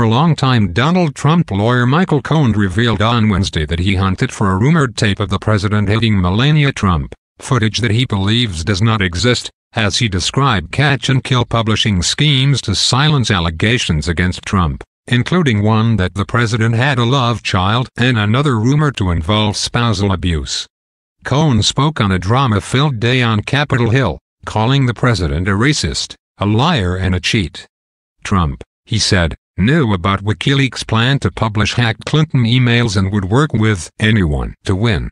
Former longtime Donald Trump lawyer Michael Cohen revealed on Wednesday that he hunted for a rumored tape of the president hating Melania Trump, footage that he believes does not exist, as he described catch-and-kill publishing schemes to silence allegations against Trump, including one that the president had a love child and another rumored to involve spousal abuse. Cohen spoke on a drama-filled day on Capitol Hill, calling the president a racist, a liar and a cheat. Trump, he said, knew about WikiLeaks' plan to publish hacked Clinton emails and would work with anyone to win.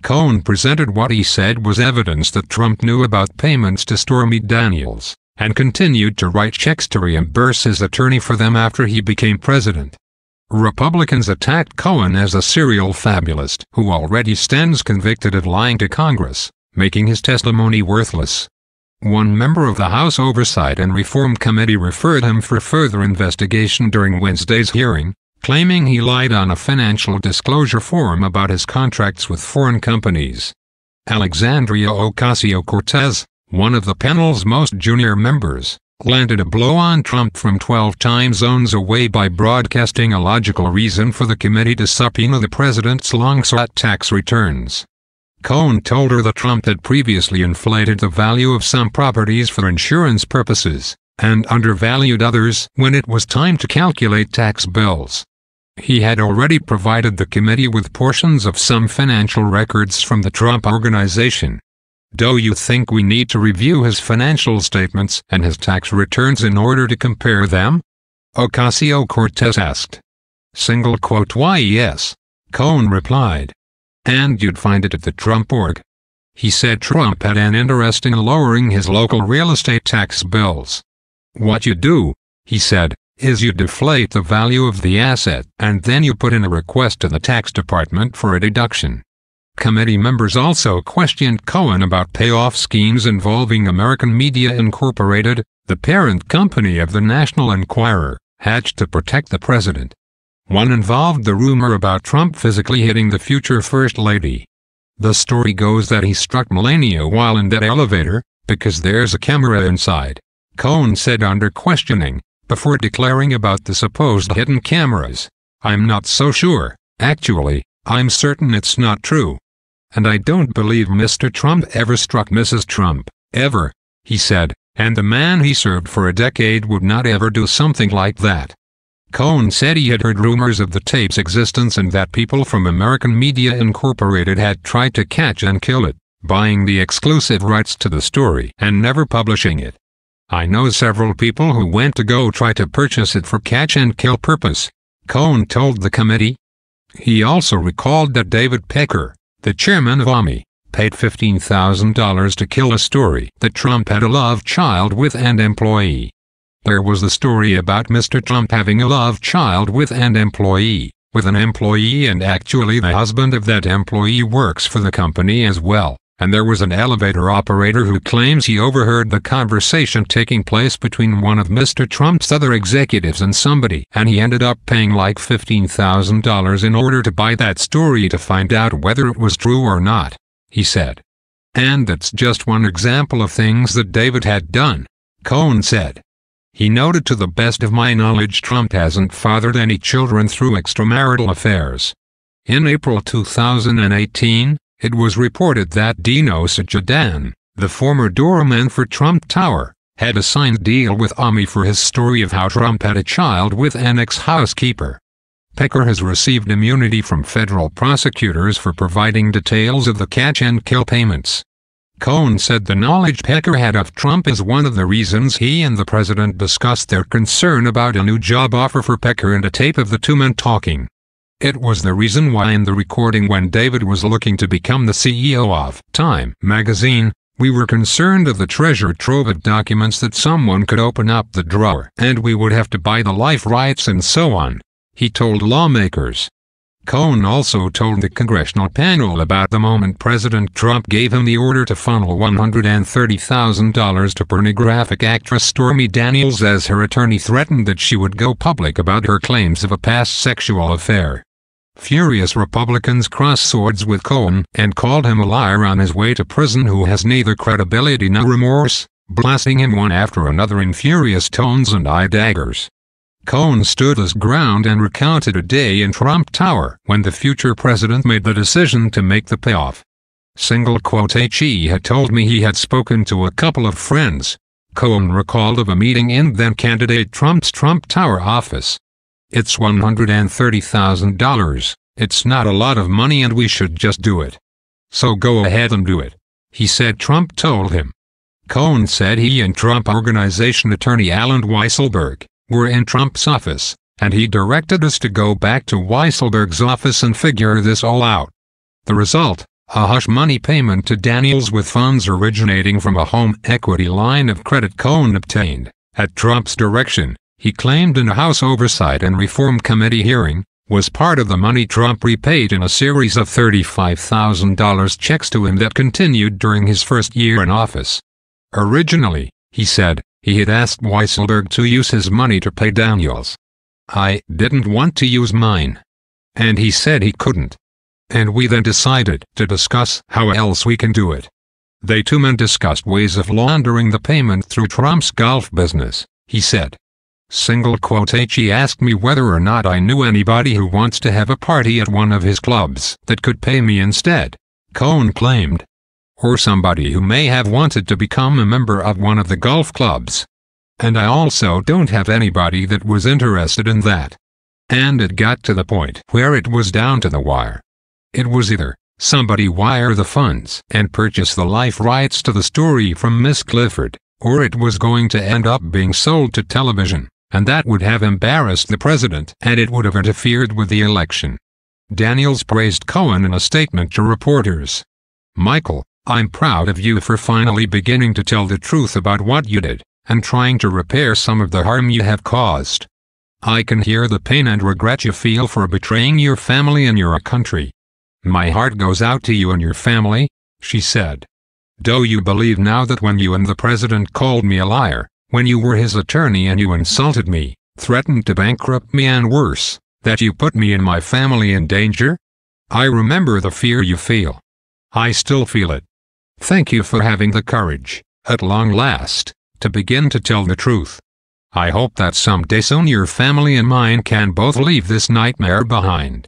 Cohen presented what he said was evidence that Trump knew about payments to Stormy Daniels, and continued to write checks to reimburse his attorney for them after he became president. Republicans attacked Cohen as a serial fabulist who already stands convicted of lying to Congress, making his testimony worthless. One member of the House Oversight and Reform Committee referred him for further investigation during Wednesday's hearing, claiming he lied on a financial disclosure form about his contracts with foreign companies. Alexandria Ocasio-Cortez, one of the panel's most junior members, landed a blow on Trump from 12 time zones away by broadcasting a logical reason for the committee to subpoena the president's long-sought tax returns. Cohen told her that Trump had previously inflated the value of some properties for insurance purposes, and undervalued others when it was time to calculate tax bills. He had already provided the committee with portions of some financial records from the Trump Organization. Do you think we need to review his financial statements and his tax returns in order to compare them? Ocasio-Cortez asked. Single quote, why yes, Cohen replied. And you'd find it at the Trump org. He said Trump had an interest in lowering his local real estate tax bills. What you do, he said, is you deflate the value of the asset and then you put in a request to the tax department for a deduction. Committee members also questioned Cohen about payoff schemes involving American Media Incorporated, the parent company of the National Enquirer, hatched to protect the president. One involved the rumor about Trump physically hitting the future First Lady. The story goes that he struck Melania while in that elevator, because there's a camera inside, Cohen said under questioning, before declaring about the supposed hidden cameras. I'm not so sure, actually, I'm certain it's not true. And I don't believe Mr. Trump ever struck Mrs. Trump, ever, he said, and the man he served for a decade would not ever do something like that. Cohen said he had heard rumors of the tape's existence and that people from American Media Incorporated had tried to catch and kill it, buying the exclusive rights to the story and never publishing it. I know several people who went to go try to purchase it for catch-and-kill purpose, Cohen told the committee. He also recalled that David Pecker, the chairman of AMI, paid $15,000 to kill a story that Trump had a love child with an employee. There was the story about Mr. Trump having a love child with an employee, and actually the husband of that employee works for the company as well, and there was an elevator operator who claims he overheard the conversation taking place between one of Mr. Trump's other executives and somebody, and he ended up paying like $15,000 in order to buy that story to find out whether it was true or not, he said. And that's just one example of things that David had done, Cohen said. He noted, to the best of my knowledge, Trump hasn't fathered any children through extramarital affairs. In April 2018, it was reported that Dino Sajadan, the former doorman for Trump Tower, had a signed deal with AMI for his story of how Trump had a child with an ex-housekeeper. Pecker has received immunity from federal prosecutors for providing details of the catch-and-kill payments. Cohen said the knowledge Pecker had of Trump is one of the reasons he and the president discussed their concern about a new job offer for Pecker and a tape of the two men talking. It was the reason why in the recording when David was looking to become the CEO of Time magazine, we were concerned of the treasure trove of documents that someone could open up the drawer and we would have to buy the life rights and so on, he told lawmakers. Cohen also told the congressional panel about the moment President Trump gave him the order to funnel $130,000 to pornographic actress Stormy Daniels as her attorney threatened that she would go public about her claims of a past sexual affair. Furious Republicans crossed swords with Cohen and called him a liar on his way to prison who has neither credibility nor remorse, blasting him one after another in furious tones and eye daggers. Cohen stood his ground and recounted a day in Trump Tower when the future president made the decision to make the payoff. He had told me he had spoken to a couple of friends. Cohen recalled of a meeting in then-candidate Trump's Trump Tower office. "It's $130,000. It's not a lot of money and we should just do it. So go ahead and do it," he said Trump told him. Cohen said he and Trump Organization attorney Alan Weisselberg were in Trump's office, and he directed us to go back to Weisselberg's office and figure this all out. The result, a hush money payment to Daniels with funds originating from a home equity line of credit Cohen obtained, at Trump's direction, he claimed in a House Oversight and Reform Committee hearing, was part of the money Trump repaid in a series of $35,000 checks to him that continued during his first year in office. Originally, he said, he had asked Weisselberg to use his money to pay Daniels. "I didn't want to use mine. And he said he couldn't. And we then decided to discuss how else we can do it. They two men discussed ways of laundering the payment through Trump's golf business," he said. He asked me whether or not I knew anybody who wants to have a party at one of his clubs that could pay me instead, Cohen claimed. Or somebody who may have wanted to become a member of one of the golf clubs. And I also don't have anybody that was interested in that. And it got to the point where it was down to the wire. It was either somebody wire the funds and purchase the life rights to the story from Miss Clifford, or it was going to end up being sold to television, and that would have embarrassed the president and it would have interfered with the election. Daniels praised Cohen in a statement to reporters. "Michael, I'm proud of you for finally beginning to tell the truth about what you did, and trying to repair some of the harm you have caused. I can hear the pain and regret you feel for betraying your family and your country. My heart goes out to you and your family," she said. "Do you believe now that when you and the president called me a liar, when you were his attorney and you insulted me, threatened to bankrupt me and worse, that you put me and my family in danger? I remember the fear you feel. I still feel it. Thank you for having the courage, at long last, to begin to tell the truth. I hope that someday soon your family and mine can both leave this nightmare behind."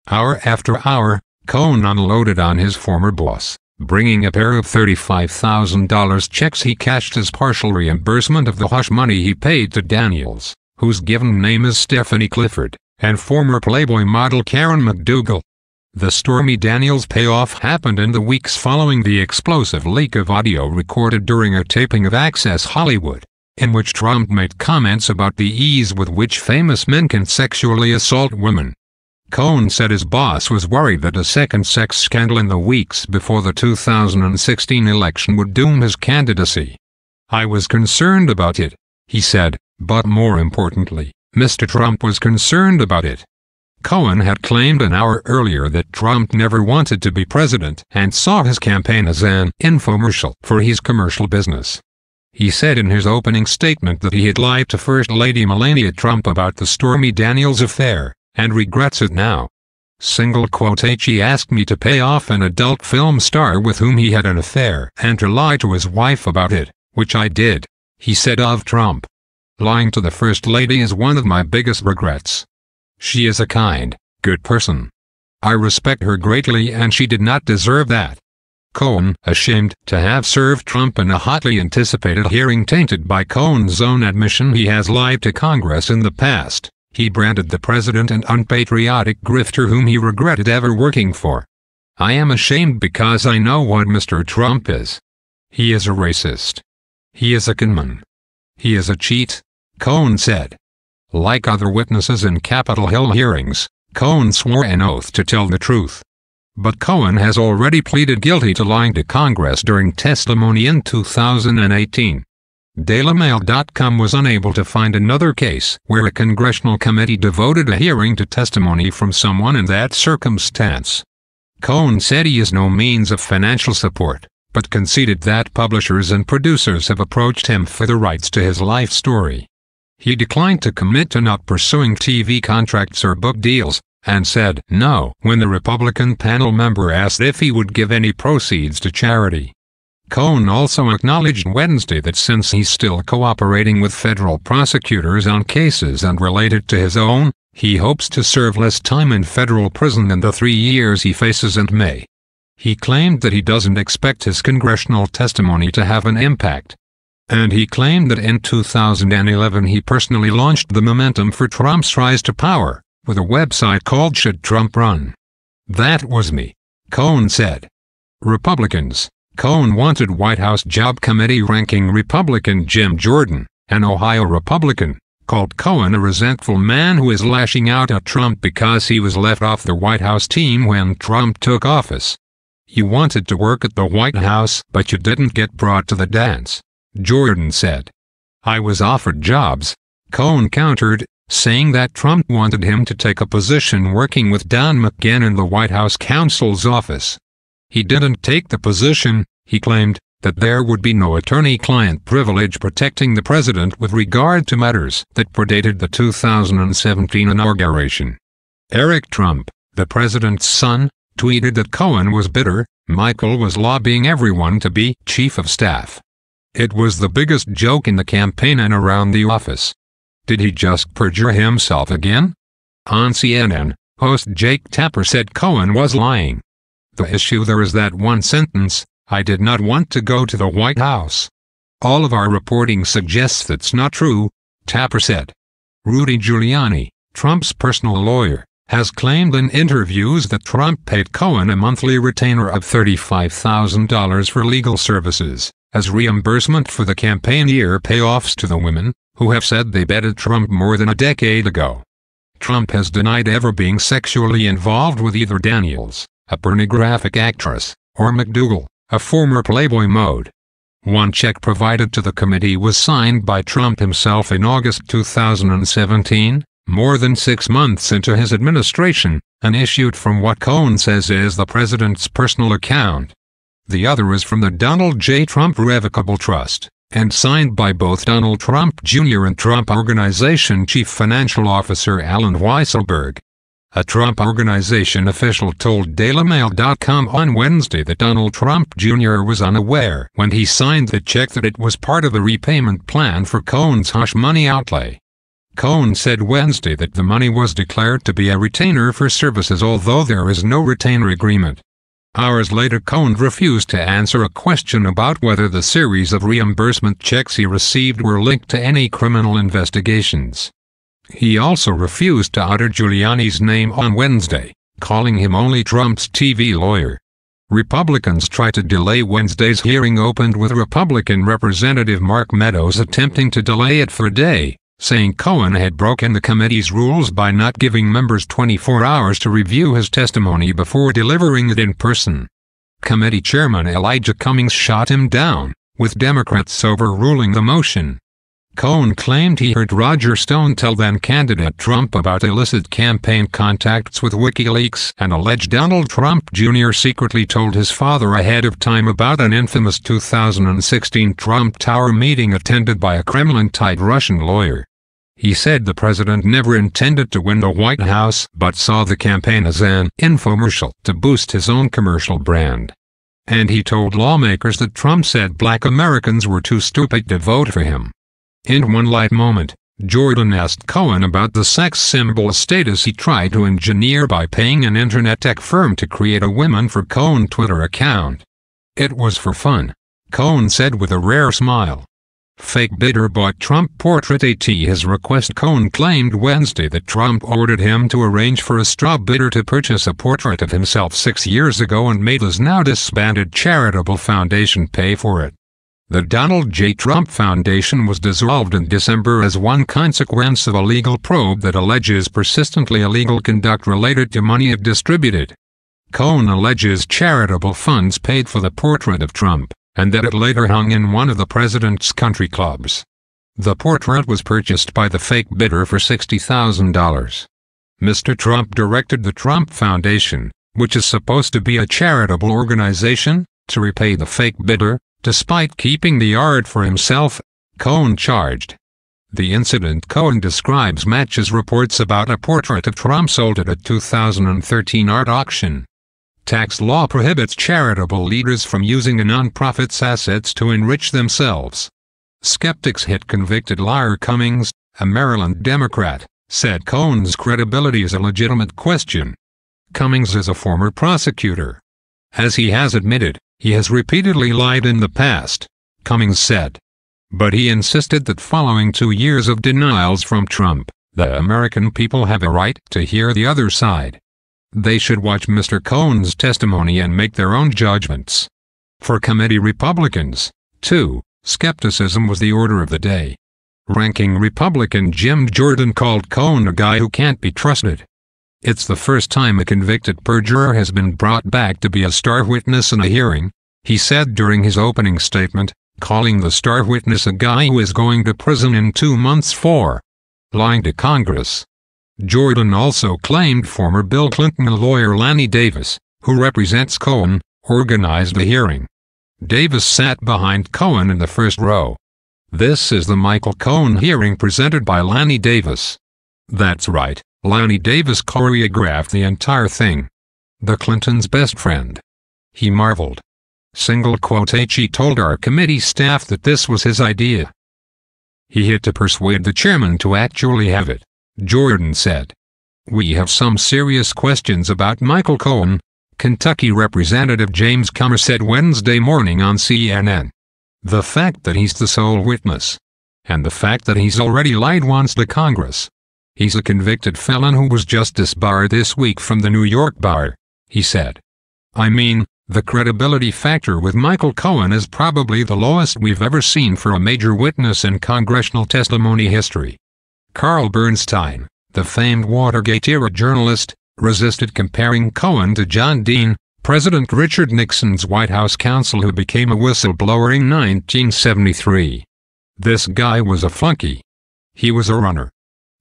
Hour after hour, Cohen unloaded on his former boss, bringing a pair of $35,000 checks he cashed as partial reimbursement of the hush money he paid to Daniels, whose given name is Stephanie Clifford, and former Playboy model Karen McDougal. The Stormy Daniels payoff happened in the weeks following the explosive leak of audio recorded during a taping of Access Hollywood, in which Trump made comments about the ease with which famous men can sexually assault women. Cohen said his boss was worried that a second sex scandal in the weeks before the 2016 election would doom his candidacy. "I was concerned about it," he said, "but more importantly, Mr. Trump was concerned about it." Cohen had claimed an hour earlier that Trump never wanted to be president and saw his campaign as an infomercial for his commercial business. He said in his opening statement that he had lied to First Lady Melania Trump about the Stormy Daniels affair, and regrets it now. He asked me to pay off an adult film star with whom he had an affair and to lie to his wife about it, which I did, he said of Trump. "Lying to the First Lady is one of my biggest regrets. She is a kind, good person. I respect her greatly and she did not deserve that." Cohen, ashamed to have served Trump in a hotly anticipated hearing tainted by Cohen's own admission he has lied to Congress in the past, he branded the president an unpatriotic grifter whom he regretted ever working for. "I am ashamed because I know what Mr. Trump is. He is a racist. He is a conman. He is a cheat," Cohen said. Like other witnesses in Capitol Hill hearings, Cohen swore an oath to tell the truth. But Cohen has already pleaded guilty to lying to Congress during testimony in 2018. DailyMail.com was unable to find another case where a congressional committee devoted a hearing to testimony from someone in that circumstance. Cohen said he has no means of financial support, but conceded that publishers and producers have approached him for the rights to his life story. He declined to commit to not pursuing TV contracts or book deals, and said no when the Republican panel member asked if he would give any proceeds to charity. Cohen also acknowledged Wednesday that since he's still cooperating with federal prosecutors on cases unrelated to his own, he hopes to serve less time in federal prison than the 3 years he faces in May. He claimed that he doesn't expect his congressional testimony to have an impact. And he claimed that in 2011 he personally launched the momentum for Trump's rise to power, with a website called Should Trump Run? That was me, Cohen said. Republicans. Cohen wanted White House Job Committee ranking Republican Jim Jordan, an Ohio Republican, called Cohen a resentful man who is lashing out at Trump because he was left off the White House team when Trump took office. You wanted to work at the White House, but you didn't get brought to the dance, Jordan said. I was offered jobs, Cohen countered, saying that Trump wanted him to take a position working with Don McGahn in the White House counsel's office. He didn't take the position, he claimed, that there would be no attorney-client privilege protecting the president with regard to matters that predated the 2017 inauguration. Eric Trump, the president's son, tweeted that Cohen was bitter. Michael was lobbying everyone to be chief of staff. It was the biggest joke in the campaign and around the office. Did he just perjure himself again? On CNN, host Jake Tapper said Cohen was lying. The issue there is that one sentence, I did not want to go to the White House. All of our reporting suggests that's not true, Tapper said. Rudy Giuliani, Trump's personal lawyer, has claimed in interviews that Trump paid Cohen a monthly retainer of $35,000 for legal services, as reimbursement for the campaign year payoffs to the women, who have said they betted Trump more than a decade ago. Trump has denied ever being sexually involved with either Daniels, a pornographic actress, or McDougal, a former Playboy mode. One check provided to the committee was signed by Trump himself in August 2017, more than 6 months into his administration, and issued from what Cohen says is the president's personal account. The other is from the Donald J. Trump Revocable Trust, and signed by both Donald Trump Jr. and Trump Organization Chief Financial Officer Alan Weisselberg. A Trump Organization official told DailyMail.com on Wednesday that Donald Trump Jr. was unaware when he signed the check that it was part of a repayment plan for Cohen's hush money outlay. Cohen said Wednesday that the money was declared to be a retainer for services although there is no retainer agreement. Hours later Cohen refused to answer a question about whether the series of reimbursement checks he received were linked to any criminal investigations. He also refused to utter Giuliani's name on Wednesday, calling him only Trump's TV lawyer. Republicans tried to delay Wednesday's hearing opened with Republican Representative Mark Meadows attempting to delay it for a day, saying Cohen had broken the committee's rules by not giving members 24 hours to review his testimony before delivering it in person. Committee Chairman Elijah Cummings shot him down, with Democrats overruling the motion. Cohen claimed he heard Roger Stone tell then-candidate Trump about illicit campaign contacts with WikiLeaks and alleged Donald Trump Jr. secretly told his father ahead of time about an infamous 2016 Trump Tower meeting attended by a Kremlin-tied Russian lawyer. He said the president never intended to win the White House but saw the campaign as an infomercial to boost his own commercial brand. And he told lawmakers that Trump said black Americans were too stupid to vote for him. In one light moment, Jordan asked Cohen about the sex symbol status he tried to engineer by paying an internet tech firm to create a Women for Cohen Twitter account. It was for fun, Cohen said with a rare smile. Fake bidder bought Trump portrait at his request. Cohen claimed Wednesday that Trump ordered him to arrange for a straw bidder to purchase a portrait of himself 6 years ago and made his now disbanded charitable foundation pay for it. The Donald J. Trump Foundation was dissolved in December as one consequence of a legal probe that alleges persistently illegal conduct related to money it distributed. Cohen alleges charitable funds paid for the portrait of Trump, and that it later hung in one of the president's country clubs. The portrait was purchased by the fake bidder for $60,000. Mr. Trump directed the Trump Foundation, which is supposed to be a charitable organization, to repay the fake bidder, despite keeping the art for himself, Cohen charged. The incident Cohen describes matches reports about a portrait of Trump sold at a 2013 art auction. Tax law prohibits charitable leaders from using a nonprofit's assets to enrich themselves. Skeptics hit convicted liar Cummings, a Maryland Democrat, said Cohen's credibility is a legitimate question. Cummings is a former prosecutor. As he has admitted, he has repeatedly lied in the past, Cummings said. But he insisted that following 2 years of denials from Trump, the American people have a right to hear the other side. They should watch Mr. Cohen's testimony and make their own judgments. For committee Republicans, too, skepticism was the order of the day. Ranking Republican Jim Jordan called Cohen a guy who can't be trusted. It's the first time a convicted perjurer has been brought back to be a star witness in a hearing, he said during his opening statement, calling the star witness a guy who is going to prison in 2 months for lying to Congress. Jordan also claimed former Bill Clinton lawyer Lanny Davis, who represents Cohen, organized the hearing. Davis sat behind Cohen in the first row. This is the Michael Cohen hearing presented by Lanny Davis. That's right, Lanny Davis choreographed the entire thing. The Clintons' best friend. He marveled. Single quote, he told our committee staff that this was his idea. He had to persuade the chairman to actually have it, Jordan said. We have some serious questions about Michael Cohen, Kentucky Representative James Comer said Wednesday morning on CNN. The fact that he's the sole witness. And the fact that he's already lied once to Congress. He's a convicted felon who was just disbarred this week from the New York bar, he said. I mean, the credibility factor with Michael Cohen is probably the lowest we've ever seen for a major witness in congressional testimony history. Carl Bernstein, the famed Watergate-era journalist, resisted comparing Cohen to John Dean, President Richard Nixon's White House counsel who became a whistleblower in 1973. This guy was a flunky. He was a runner.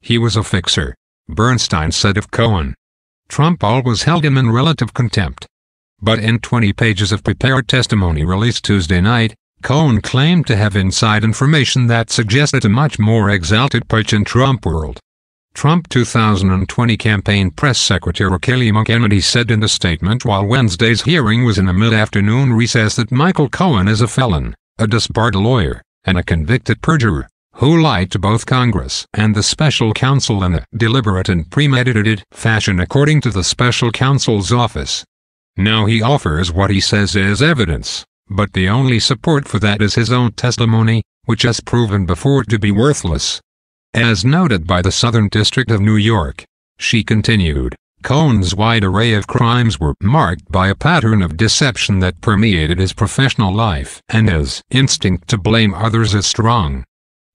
He was a fixer, Bernstein said of Cohen. Trump always held him in relative contempt. But in 20 pages of prepared testimony released Tuesday night, Cohen claimed to have inside information that suggested a much more exalted perch in Trump world. Trump 2020 campaign press secretary Kayleigh McEnany said in a statement while Wednesday's hearing was in a mid-afternoon recess that Michael Cohen is a felon, a disbarred lawyer, and a convicted perjurer, who lied to both Congress and the special counsel in a deliberate and premeditated fashion according to the special counsel's office. Now he offers what he says is evidence, but the only support for that is his own testimony, which has proven before to be worthless. As noted by the Southern District of New York, she continued, Cohen's wide array of crimes were marked by a pattern of deception that permeated his professional life, and his instinct to blame others is strong.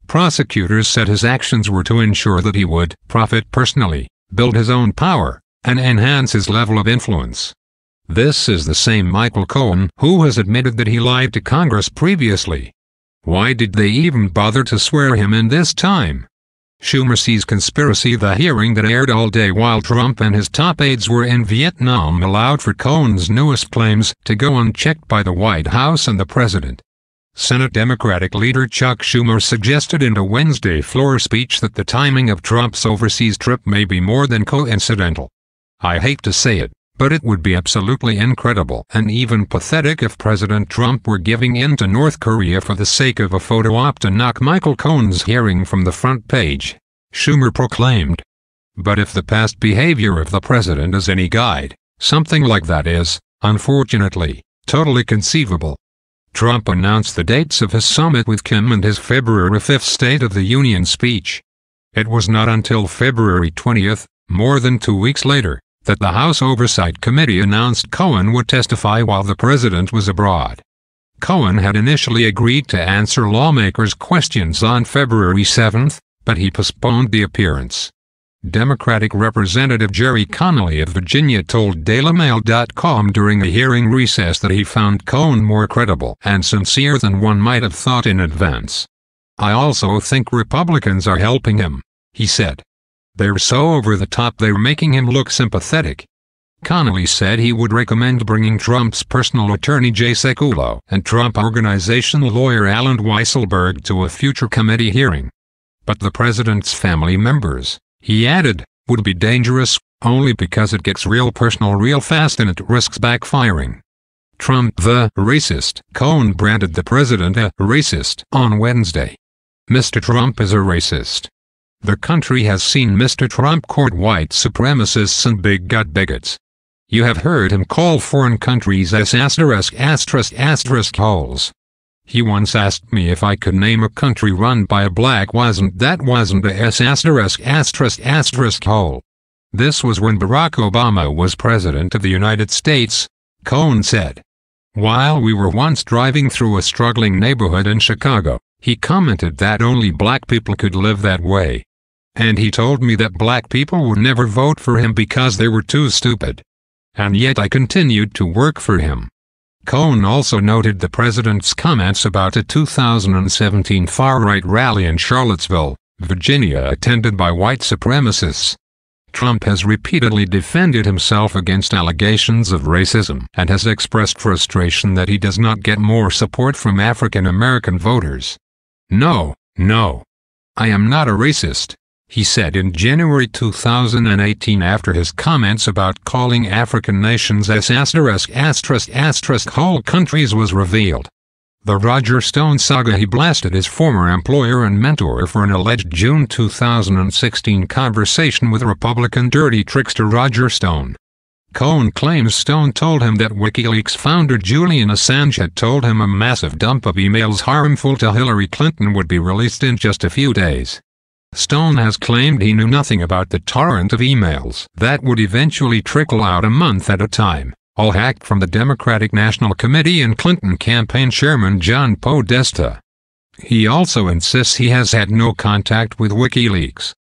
Prosecutors said his actions were to ensure that he would profit personally, build his own power, and enhance his level of influence. This is the same Michael Cohen who has admitted that he lied to Congress previously. Why did they even bother to swear him in this time? Schumer sees conspiracy. The hearing that aired all day while Trump and his top aides were in Vietnam allowed for Cohen's newest claims to go unchecked by the White House and the president. Senate Democratic leader Chuck Schumer suggested in a Wednesday floor speech that the timing of Trump's overseas trip may be more than coincidental. I hate to say it, but it would be absolutely incredible and even pathetic if President Trump were giving in to North Korea for the sake of a photo op to knock Michael Cohen's hearing from the front page, Schumer proclaimed. But if the past behavior of the president is any guide, something like that is, unfortunately, totally conceivable. Trump announced the dates of his summit with Kim and his February 5 State of the Union speech. It was not until February 20, more than 2 weeks later, that the House Oversight Committee announced Cohen would testify while the president was abroad. Cohen had initially agreed to answer lawmakers' questions on February 7, but he postponed the appearance. Democratic Representative Jerry Connolly of Virginia told DailyMail.com during a hearing recess that he found Cohen more credible and sincere than one might have thought in advance. I also think Republicans are helping him, he said. They're so over the top they're making him look sympathetic. Connolly said he would recommend bringing Trump's personal attorney Jay Sekulow and Trump Organization lawyer Alan Weisselberg to a future committee hearing. But the president's family members, he added, would be dangerous. only because it gets real personal real fast and it risks backfiring. Trump the racist. Cohen branded the president a racist on Wednesday. Mr. Trump is a racist. The country has seen Mr. Trump court white supremacists and big gut bigots. You have heard him call foreign countries as holes. He once asked me if I could name a country run by a black wasn't a hole. This was when Barack Obama was President of the United States, Cohen said. While we were once driving through a struggling neighborhood in Chicago, he commented that only black people could live that way. And he told me that black people would never vote for him because they were too stupid. And yet I continued to work for him. Cohen also noted the president's comments about a 2017 far-right rally in Charlottesville, Virginia attended by white supremacists. Trump has repeatedly defended himself against allegations of racism and has expressed frustration that he does not get more support from African American voters. No, I am not a racist, he said in January 2018 after his comments about calling African nations as whole countries was revealed. The Roger Stone saga. He blasted his former employer and mentor for an alleged June 2016 conversation with Republican dirty trickster Roger Stone. Cohen claims Stone told him that WikiLeaks founder Julian Assange had told him a massive dump of emails harmful to Hillary Clinton would be released in just a few days. Stone has claimed he knew nothing about the torrent of emails that would eventually trickle out a month at a time, all hacked from the Democratic National Committee and Clinton campaign chairman John Podesta. He also insists he has had no contact with WikiLeaks.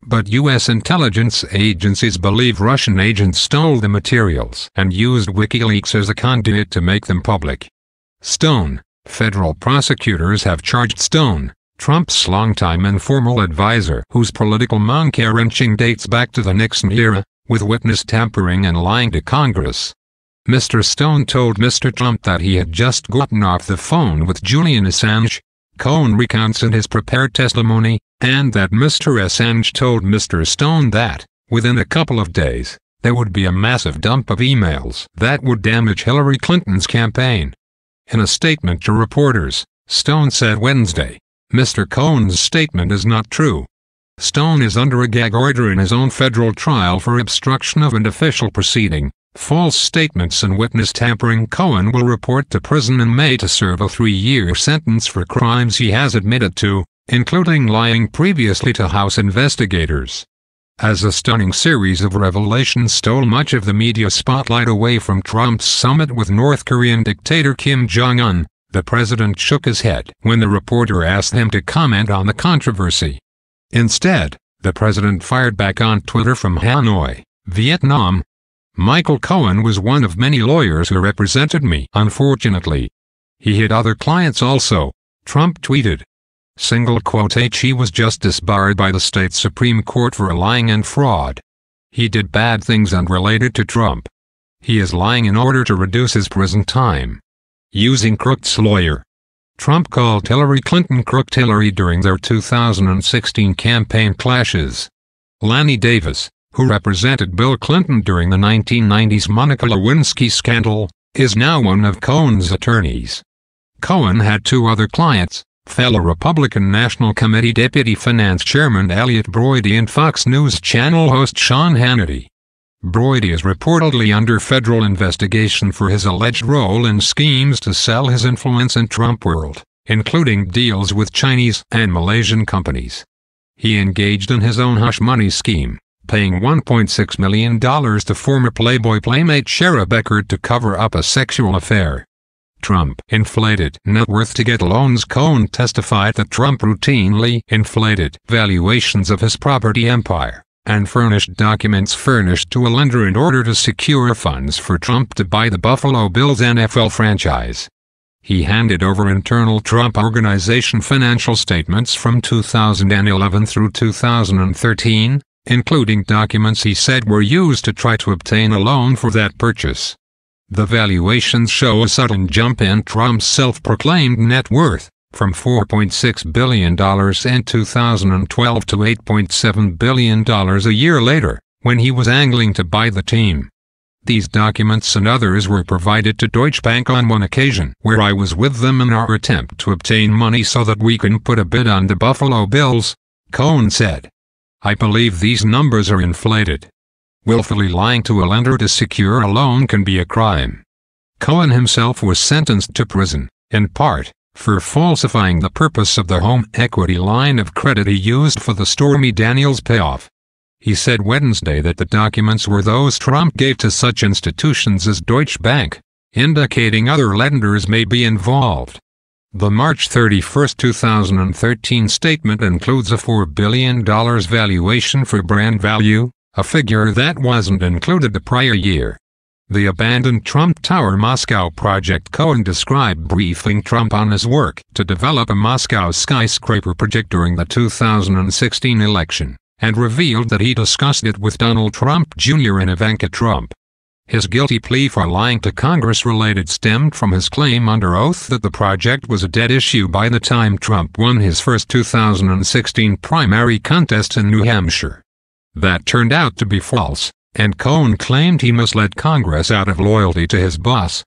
But U.S. intelligence agencies believe Russian agents stole the materials and used WikiLeaks as a conduit to make them public. Federal prosecutors have charged Stone, Trump's longtime informal advisor whose political monkey-wrenching dates back to the Nixon era, with witness tampering and lying to Congress. Mr. Stone told Mr. Trump that he had just gotten off the phone with Julian Assange, Cohen recounts in his prepared testimony, and that Mr. Assange told Mr. Stone that, within a couple of days, there would be a massive dump of emails that would damage Hillary Clinton's campaign. In a statement to reporters, Stone said Wednesday, Mr. Cohen's statement is not true. Stone is under a gag order in his own federal trial for obstruction of an official proceeding, false statements and witness tampering. Cohen will report to prison in May to serve a 3-year sentence for crimes he has admitted to, including lying previously to House investigators. As a stunning series of revelations stole much of the media spotlight away from Trump's summit with North Korean dictator Kim Jong-un, the president shook his head when the reporter asked him to comment on the controversy. Instead, the president fired back on Twitter from Hanoi, Vietnam. Michael Cohen was one of many lawyers who represented me. Unfortunately, he had other clients also, Trump tweeted. He was just disbarred by the state Supreme Court for lying and fraud. He did bad things unrelated to Trump. He is lying in order to reduce his prison time. Using Crooked's lawyer. Trump called Hillary Clinton Crooked Hillary during their 2016 campaign clashes. Lanny Davis, who represented Bill Clinton during the 1990s Monica Lewinsky scandal, is now one of Cohen's attorneys. Cohen had two other clients, fellow Republican National Committee Deputy Finance Chairman Elliot Broidy and Fox News Channel host Sean Hannity. Broidy is reportedly under federal investigation for his alleged role in schemes to sell his influence in Trump world, including deals with Chinese and Malaysian companies. He engaged in his own hush money scheme, paying $1.6 million to former Playboy playmate Shara Beckert to cover up a sexual affair. Trump inflated net worth to get loans. Cohen testified that Trump routinely inflated valuations of his property empire and furnished documents furnished to a lender in order to secure funds for Trump to buy the Buffalo Bills NFL franchise. He handed over internal Trump Organization financial statements from 2011 through 2013, including documents he said were used to try to obtain a loan for that purchase. The valuations show a sudden jump in Trump's self-proclaimed net worth, from $4.6 billion in 2012 to $8.7 billion a year later, when he was angling to buy the team. These documents and others were provided to Deutsche Bank on one occasion where I was with them in our attempt to obtain money so that we can put a bid on the Buffalo Bills, Cohen said. I believe these numbers are inflated. Willfully lying to a lender to secure a loan can be a crime. Cohen himself was sentenced to prison, in part, for falsifying the purpose of the home equity line of credit he used for the Stormy Daniels payoff. He said Wednesday that the documents were those Trump gave to such institutions as Deutsche Bank, indicating other lenders may be involved. The March 31, 2013 statement includes a $4 billion valuation for brand value, a figure that wasn't included the prior year. The abandoned Trump Tower Moscow project. Cohen described briefing Trump on his work to develop a Moscow skyscraper project during the 2016 election, and revealed that he discussed it with Donald Trump Jr. and Ivanka Trump. His guilty plea for lying to Congress stemmed from his claim under oath that the project was a dead issue by the time Trump won his first 2016 primary contest in New Hampshire. That turned out to be false, and Cohen claimed he misled Congress out of loyalty to his boss.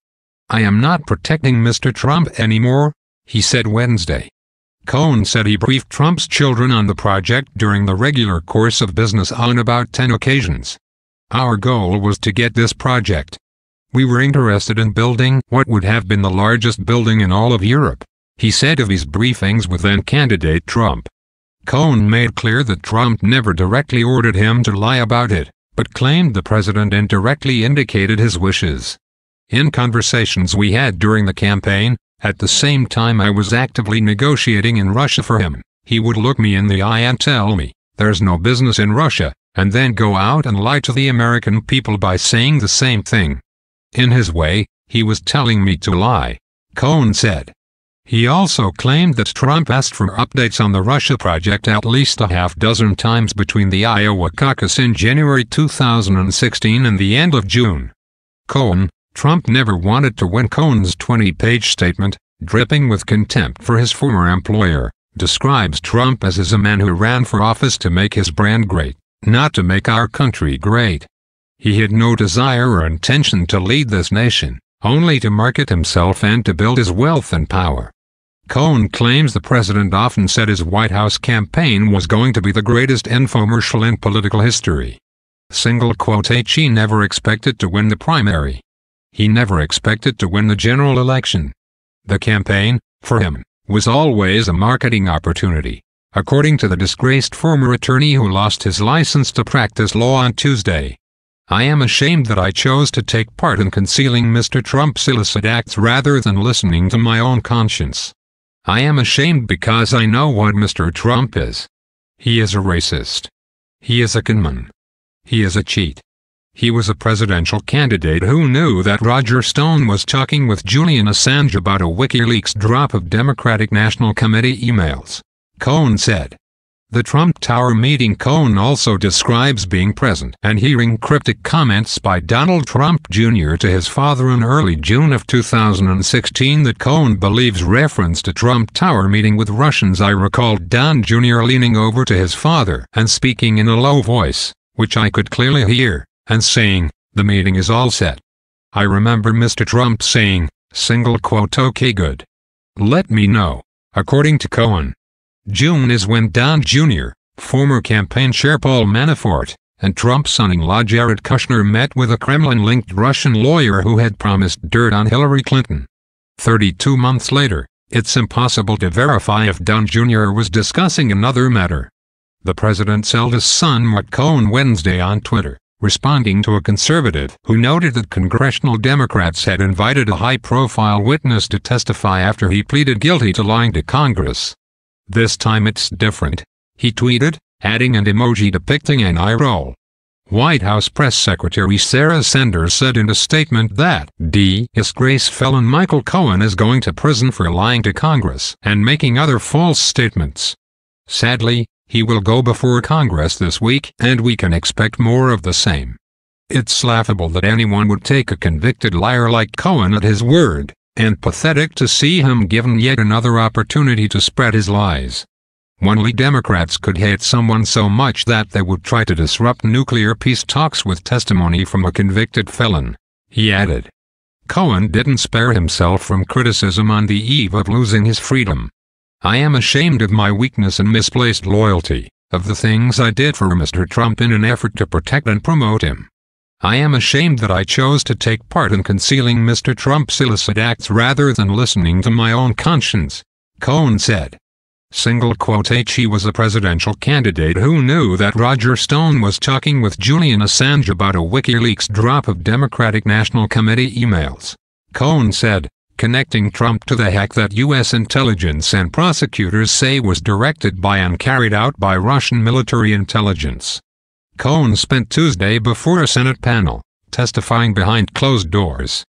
I am not protecting Mr. Trump anymore, he said Wednesday. Cohen said he briefed Trump's children on the project during the regular course of business on about 10 occasions. Our goal was to get this project. We were interested in building what would have been the largest building in all of Europe, he said of his briefings with then-candidate Trump. Cohen made clear that Trump never directly ordered him to lie about it, but claimed the president indirectly indicated his wishes. In conversations we had during the campaign, at the same time I was actively negotiating in Russia for him, he would look me in the eye and tell me, "There's no business in Russia," and then go out and lie to the American people by saying the same thing. In his way, he was telling me to lie, Cohen said. He also claimed that Trump asked for updates on the Russia project at least a half-dozen times between the Iowa caucus in January 2016 and the end of June. Cohen, Trump never wanted to win. Cohen's 20-page statement, dripping with contempt for his former employer, describes Trump as a man who ran for office to make his brand great, not to make our country great. He had no desire or intention to lead this nation, only to market himself and to build his wealth and power. Cohen claims the president often said his White House campaign was going to be the greatest infomercial in political history. He never expected to win the primary. He never expected to win the general election. The campaign, for him, was always a marketing opportunity, according to the disgraced former attorney who lost his license to practice law on Tuesday. I am ashamed that I chose to take part in concealing Mr. Trump's illicit acts rather than listening to my own conscience. I am ashamed because I know what Mr. Trump is. He is a racist. He is a conman. He is a cheat. He was a presidential candidate who knew that Roger Stone was talking with Julian Assange about a WikiLeaks drop of Democratic National Committee emails, Cohen said. The Trump Tower meeting. Cohen also describes being present and hearing cryptic comments by Donald Trump Jr. to his father in early June of 2016 that Cohen believes reference to Trump Tower meeting with Russians. I recalled Don Jr. leaning over to his father and speaking in a low voice, which I could clearly hear, and saying, "The meeting is all set." I remember Mr. Trump saying, "Okay, good. Let me know," according to Cohen. June is when Don Jr., former campaign chair Paul Manafort, and Trump's son-in-law Jared Kushner met with a Kremlin-linked Russian lawyer who had promised dirt on Hillary Clinton. 32 months later, it's impossible to verify if Don Jr. was discussing another matter. The president's eldest son met Cohen Wednesday on Twitter, responding to a conservative who noted that congressional Democrats had invited a high-profile witness to testify after he pleaded guilty to lying to Congress. "This time it's different," he tweeted, adding an emoji depicting an eye roll. White House Press Secretary Sarah Sanders said in a statement that disgraced felon Michael Cohen is going to prison for lying to Congress and making other false statements. Sadly, he will go before Congress this week and we can expect more of the same. It's laughable that anyone would take a convicted liar like Cohen at his word, and pathetic to see him given yet another opportunity to spread his lies. Only Democrats could hate someone so much that they would try to disrupt nuclear peace talks with testimony from a convicted felon, he added. Cohen didn't spare himself from criticism on the eve of losing his freedom. I am ashamed of my weakness and misplaced loyalty, of the things I did for Mr. Trump in an effort to protect and promote him. I am ashamed that I chose to take part in concealing Mr. Trump's illicit acts rather than listening to my own conscience, Cohen said. He was a presidential candidate who knew that Roger Stone was talking with Julian Assange about a WikiLeaks drop of Democratic National Committee emails. Cohen said, connecting Trump to the hack that U.S. intelligence and prosecutors say was directed by and carried out by Russian military intelligence. Cohen spent Tuesday before a Senate panel, testifying behind closed doors.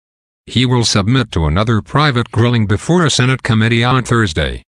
He will submit to another private grilling before a Senate committee on Thursday.